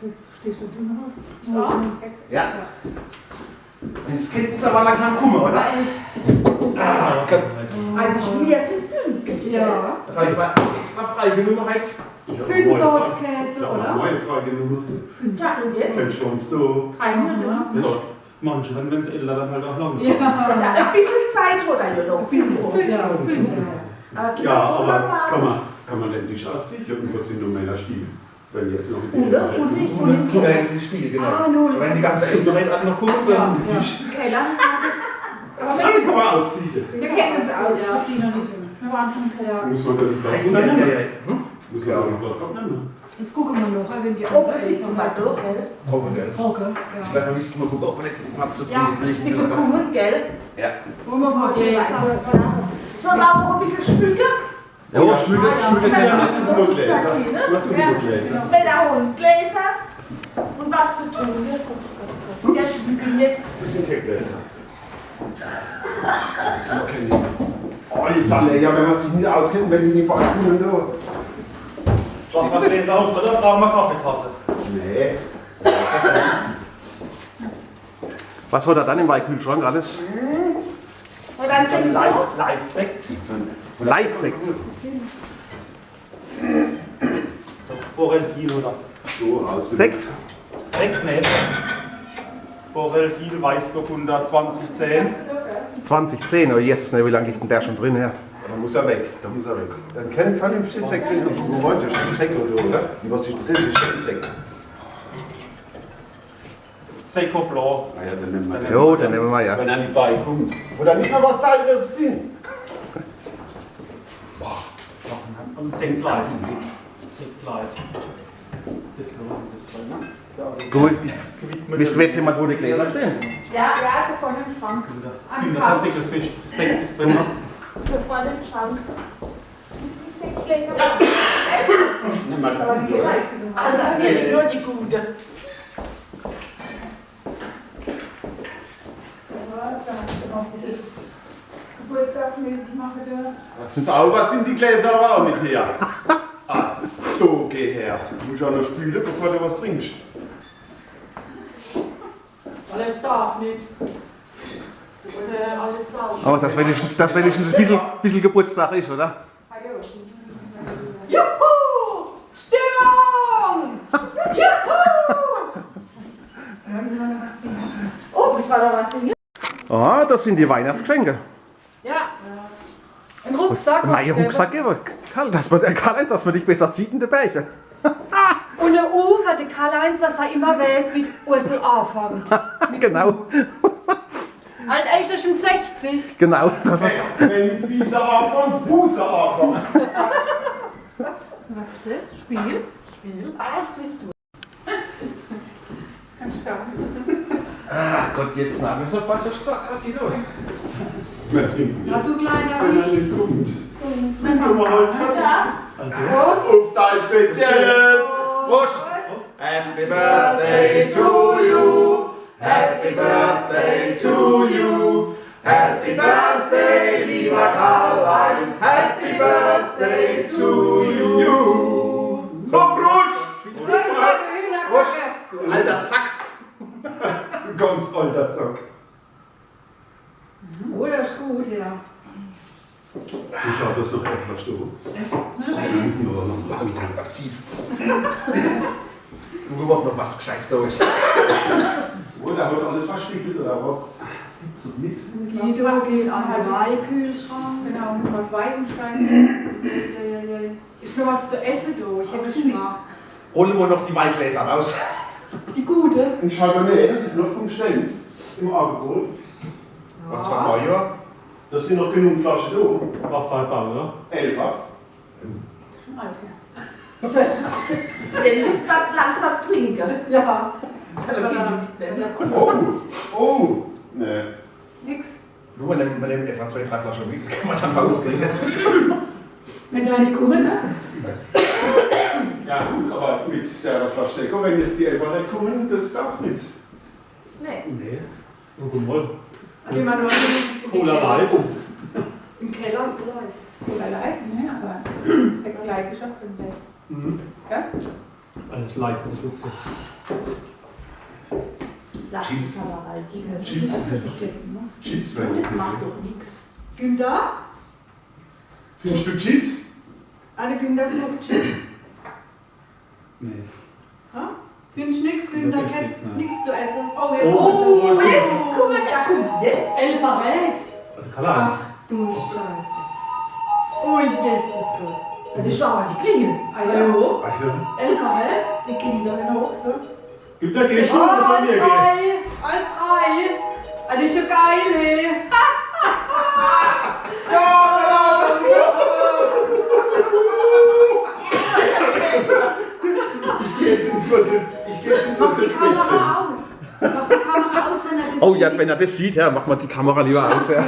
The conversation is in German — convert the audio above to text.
Stehst du drin? So? Ja. Jetzt könnten es aber langsam kommen, oder? Aber echt. Ah, ganz. Eigentlich wir sind pünktlich. Ja. Das habe ich mal extra frei genommen heute. Fünferholzkäse, oder? Neue Frage Nummer. Ja, und jetzt? Kennst du uns da? 3 Minuten. So. Manche, wenn sie älter dann halt auch lang. Ja. Ja, ein bisschen Zeit hat er ja noch. Fünf. Aber Ja, aber kann man denn nicht ausziehen? Ich habe einen kurzen in meiner Stiefel. Wenn jetzt noch Und Oder jetzt ins Spiel, genau. Ah, null. Wenn die ganze Internet alle noch gucken, dann sind die. Keller. Aber Dann kann man ausziehen. wir kennen uns aus. Ja. Die noch nicht. Wir waren schon im Keller. Muss man da die Blatt Ja, ja, ja. Muss man da die Blatt abnehmen? Jetzt gucken wir noch, wenn wir Oben sitzen wir doch, gell? Trocken, gell? Hocke, Ich ja. glaube, wir müssten mal gucken, ob wir nicht was zu Ja, trinken kriegen. ein bisschen kommen, gell? Ja. Wollen wir mal Gläser? So, Laura, noch ein bisschen schmücken. Ja, schmücke, schmücke. Ja, Ja, lass uns nur Gläser. Lass uns nur Gläser. Männer holen Gläser und was zu tun. Wir schmücken jetzt. Das sind keine Gläser. Alter, ja, wenn man sich nicht auskennt, wenn die Balken da. Braucht man Gläser auch, oder brauchen wir Kaffeetasse? Nee. Was war da dann im Weinkühlschrank alles? Und dann sind wir. Leitsekt. Leitsekt. Boreltil, oder? So, aus. Sekt? Sekt, ne? Boreltil, Weißburgunder 2010. 2010, oh Jesus, ne, wie lange liegt denn der schon drin her? Da muss er weg. Da muss er weg. Dann kennen vernünftig Sekt, wenn du gewohnt hast. Sekt oder, oder? Und was ist denn das? Ist Sekt. Seco Flor. Ah ja, dann nehmen wir den. Jo, dann nehmen wir mal, ja. Wenn er nicht beikommt. Oder nicht mal was Teures drin. Und Sektleit. Sektleit. Das lohnt sich. Gut. Wisst ihr mal, wo die Gläser stehen? Ja, da vorne im Schrank. Das hat Deckelfisch. Sekt ist drin. Da vorne im Schrank. Müssen die Sektgläser? Nimm mal Aber die Ah, natürlich nur die gute. Geburtstagsmäßig machen wir. Sauber sind die Gläser aber auch nicht her. Ah, so, geh her. Du musst auch noch spülen, bevor du was trinkst. Weil ich darf nicht. Alles sauber. Aber das wenigstens ein bisschen Geburtstag ist, oder? Juhu! Stimmung! Juhu! Oh, das war doch was in hier. Ah, das sind die Weihnachtsgeschenke. Ja. Ein Rucksack. Nein, Rucksack geben. Karl-Heinz, dass man dich besser sieht in der Bäche. Und der Uwe, der Karl-Heinz, dass er immer weiß, wie die Ursel anfängt. Genau. Alt ist er schon 60. Genau. Das ist, Wenn nicht Wiese anfangen, Buße anfangen. Was ist das? Spiel? Was bist du? Das kannst du sagen. ah Gott, jetzt nach. Ich hab fast gesagt, was geht los? Wir trinken jetzt. Hast du kleiner? Wenn er nicht kommt. Dann können wir halt fertig. Also, Auf dein Spezielles. Prost! Happy Birthday to you! Happy Birthday to you! Happy Birthday, lieber Karl-Heinz! Happy Birthday to you! So, Prost! Prost, du alter Sack! Du ganz alter Sack. Oh, der ist gut, ja. Ich habe das noch auf der Stube. Echt? Oder noch was? Siehst du überhaupt noch was Gescheites da ist? Oder hat alles verstickelt oder was? Das gibt's doch nicht. Lido geht an den Weihkühlschrank. Genau, müssen wir auf Weidenstein. Ist noch was zu essen, du? Ich hätte Hunger. Holen wir noch die Weingläser raus. Die gute? Ein Chardonnay, noch vom Stenz im Angebot. Was für ein Neujahr? Da sind noch genug Flaschen da. Waffelbau, oder? 11. Schon alt, ja. Den müsst man langsam trinken. Ja. Also gehen wir mitnehmen. Oh, ne. Nix. Nur, man nimmt etwa 2, 3 Flaschen mit, kann man dann rauskriegen. Wenn sie nicht kommen, ne? Ja gut, aber mit der Flasche Seko, wenn jetzt die 11 nicht kommen, das darf nichts. Nee. Nee. Oh, guck mal. Gehen wir nur Cola Light. Im Keller vielleicht. Cola Light? Ne, aber Sekt gleich geschafft. Mhm. Ja? Alles Leitprodukte. Lass die Chips. Kamera, die können Chips. nicht aufgeschnitten, ne? Chips Und rein. das macht doch nichts. Günther? Findest du Chips? Eine Günther sucht Chips. Nee. Findest du nichts, Günther? Da Kennt nichts, ne? nichts zu essen. Oh, jetzt Oh, kommt jetzt Jetzt, guck mal, da kommt jetzt. Elferät. Karl-Heinz. Ach du Scheiße. Oh, Jesus Gott. Das ist doch aber die Klingel. Hallo? Ach ja. Elferät? Die kriegen doch immer hoch, so. Gibt da gleich Oh, schon, das soll mir gehen. als Ei. Ah, das ist schon geil, hey. Ich gehe jetzt ins Würfel. Ich gehe jetzt ins Mach die Würfelspielchen. Kamera aus. Mach die Kamera aus, wenn er das Oh ja, sieht. wenn er das sieht, ja, mach mal die Kamera lieber aus. Ja.